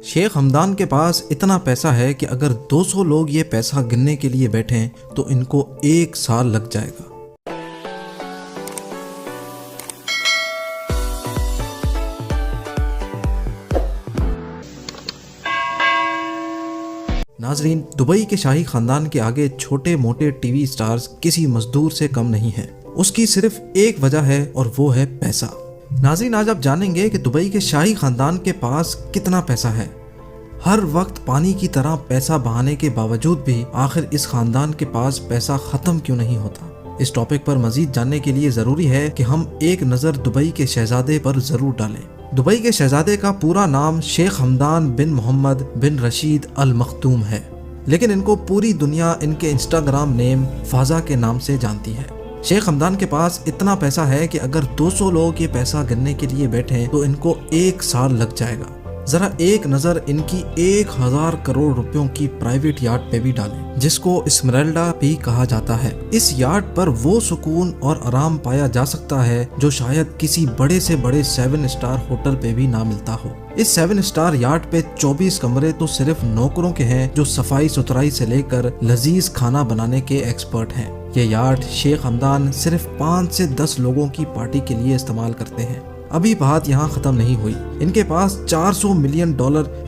شیخ ہمدان کے پاس اتنا پیسہ ہے کہ اگر 200 لوگ یہ پیسہ گننے کے لیے بیٹھیں تو ان کو 1 سال لگ جائے گا۔ ناظرین، دبئی کے شاہی خاندان کے آگے چھوٹے موٹے ٹی وی سٹارز کسی مزدور سے کم نہیں ہیں۔ اس کی صرف ایک وجہ ہے اور وہ ہے پیسہ۔ ناظرین، آج آپ جانیں گے کہ دبئی کے شاہی خاندان کے پاس کتنا پیسہ ہے۔ ہر وقت پانی کی طرح پیسہ بہانے کے باوجود بھی آخر اس خاندان کے پاس پیسہ ختم کیوں نہیں ہوتا؟ اس ٹاپک پر مزید جاننے کے لیے ضروری ہے کہ ہم ایک نظر دبئی کے شہزادے پر ضرور ڈالیں۔ دبئی کے شہزادے کا پورا نام شیخ ہمدان بن محمد بن رشید المختوم ہے، لیکن ان کو پوری دنیا ان کے انسٹاگرام نیم فازا کے نام سے جانتی ہے۔ شیخ ہمدان کے پاس اتنا پیسہ ہے کہ اگر 200 لوگ یہ پیسہ گننے کے لیے بیٹھیں تو ان کو 1 سال لگ جائے گا۔ ذرا ایک نظر ان کی 1000 کروڑ روپیوں کی پرائیویٹ یاٹ پہ بھی ڈالیں، جس کو اسمرالڈا بھی کہا جاتا ہے۔ اس یاٹ پر وہ سکون اور آرام پایا جا سکتا ہے جو شاید کسی بڑے سے بڑے 7 اسٹار ہوٹل پہ بھی نہ ملتا ہو۔ اس 7 اسٹار یاٹ پہ 24 کمرے تو صرف نوکروں کے ہیں جو صفائی ستھرائی سے لے کر لذیذ کھانا بنانے کے ایکسپرٹ ہیں۔ یہ یاٹ شیخ ہمدان صرف 5 سے 10 لوگوں کی پارٹی کے لیے استعمال کرتے ہیں۔ ابھی بات یہاں ختم نہیں ہوئی، ان کے پاس $400 ملین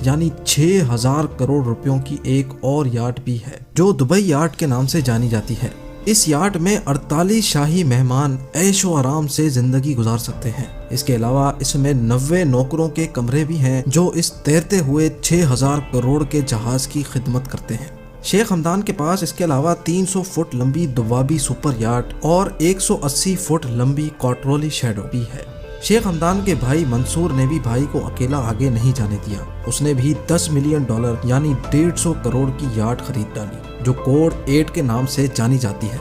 یعنی 6000 کروڑ روپیوں کی ایک اور یاٹ بھی ہے جو دبئی یاٹ کے نام سے جانی جاتی ہے۔ اس یاٹ میں 48 شاہی مہمان عیش و آرام سے زندگی گزار سکتے ہیں۔ اس کے علاوہ اس میں 90 نوکروں کے کمرے بھی ہیں جو اس تیرتے ہوئے 6000 کروڑ کے جہاز کی خدمت کرتے ہیں۔ شیخ ہمدان کے پاس اس کے علاوہ 300 فٹ لمبی دوابی سپر یاٹ اور 180 فٹ لمبی کوٹرولی شیڈو بھی ہے۔ شیخ ہمدان کے بھائی منصور نے بھی بھائی کو اکیلا آگے نہیں جانے دیا۔ اس نے بھی $10 ملین یعنی 150 کروڑ کی یاٹ خرید ڈالی جو کوڈ 8 کے نام سے جانی جاتی ہے۔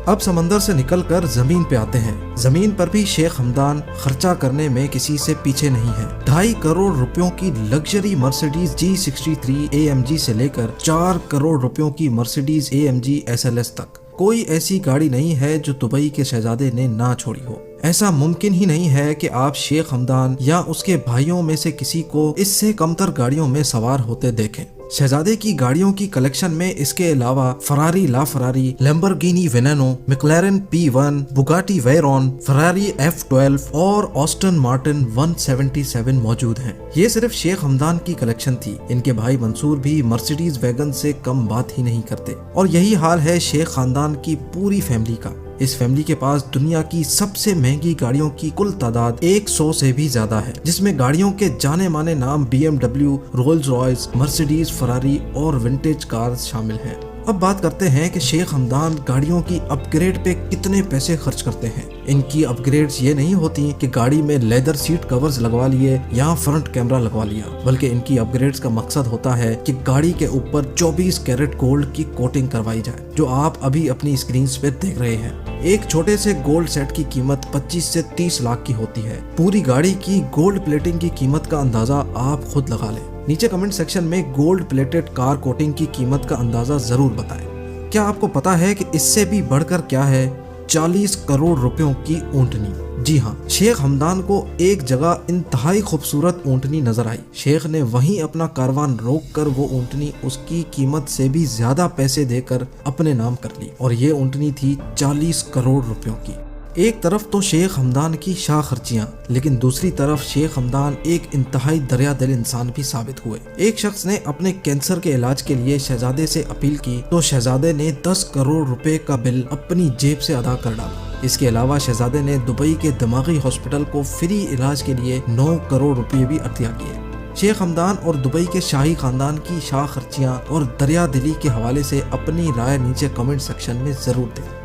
اب سمندر سے نکل کر زمین پہ آتے ہیں۔ زمین پر بھی شیخ ہمدان خرچہ کرنے میں کسی سے پیچھے نہیں ہے۔ 2.5 کروڑ روپیوں کی لگژری مرسیڈیز G63 AMG سے لے کر 4 کروڑ روپیوں کی مرسیڈیز AMG SLS تک کوئی ایسی گاڑی نہیں ہے جو دبئی کے شہزادے نے نہ چھوڑی ہو۔ ایسا ممکن ہی نہیں ہے کہ آپ شیخ ہمدان یا اس کے بھائیوں میں سے کسی کو اس سے کمتر گاڑیوں میں سوار ہوتے دیکھیں۔ شہزادے کی گاڑیوں کی کلیکشن میں اس کے علاوہ فراری لا فراری، لیمبورگینی وینینو، میکلارن P1، بوگاٹی ویرون، فراری F12 اور آسٹن مارٹن 177 موجود ہیں۔ یہ صرف شیخ ہمدان کی کلیکشن تھی، ان کے بھائی منصور بھی مرسیڈیز ویگن سے کم بات ہی نہیں کرتے، اور یہی حال ہے شیخ خاندان کی پوری فیملی کا۔ اس فیملی کے پاس دنیا کی سب سے مہنگی گاڑیوں کی کل تعداد 100 سے بھی زیادہ ہے، جس میں گاڑیوں کے جانے مانے نام BMW، رولز رائس، مرسیڈیز، فراری اور ونٹیج کارز شامل ہیں۔ اب بات کرتے ہیں کہ شیخ ہمدان گاڑیوں کی اپ گریڈ پہ کتنے پیسے خرچ کرتے ہیں۔ ان کی اپ گریڈز یہ نہیں ہوتی کہ گاڑی میں لیدر سیٹ کورز لگوا لیے یا فرنٹ کیمرہ لگوا لیا، بلکہ ان کی اپ گریڈز کا مقصد ہوتا ہے کہ گاڑی کے اوپر 24 کیرٹ گولڈ کی کوٹنگ کروائی جائے، جو آپ ابھی اپنی اسکرینز پہ دیکھ رہے ہیں۔ ایک چھوٹے سے گولڈ سیٹ کی قیمت 25 سے 30 لاکھ کی ہوتی ہے۔ پوری گاڑی کی گولڈ پلیٹنگ کی قیمت کا اندازہ آپ خود لگا لیں۔ نیچے کمنٹ سیکشن میں گولڈ پلیٹڈ کار کوٹنگ کی قیمت کا اندازہ ضرور بتائیں۔ کیا آپ کو پتا ہے کہ اس سے بھی بڑھ کر کیا ہے؟ 40 کروڑ روپیوں کی اونٹنی۔ جی ہاں، شیخ ہمدان کو ایک جگہ انتہائی خوبصورت اونٹنی نظر آئی۔ شیخ نے وہیں اپنا کاروان روک کر وہ اونٹنی اس کی قیمت سے بھی زیادہ پیسے دے کر اپنے نام کر لی، اور یہ اونٹنی تھی 40 کروڑ روپیوں کی۔ ایک طرف تو شیخ ہمدان کی شاہ خرچیاں، لیکن دوسری طرف شیخ ہمدان ایک انتہائی دریا دل انسان بھی ثابت ہوئے۔ ایک شخص نے اپنے کینسر کے علاج کے لیے شہزادے سے اپیل کی تو شہزادے نے 10 کروڑ روپے کا بل اپنی جیب سے ادا کر ڈالا۔ اس کے علاوہ شہزادے نے دبئی کے دماغی ہاسپٹل کو فری علاج کے لیے 9 کروڑ روپے بھی عطیہ کیے۔ شیخ ہمدان اور دبئی کے شاہی خاندان کی شاہ خرچیاں اور دریا دلی کے حوالے سے اپنی رائے نیچے کمنٹ سیکشن میں ضرور دیں۔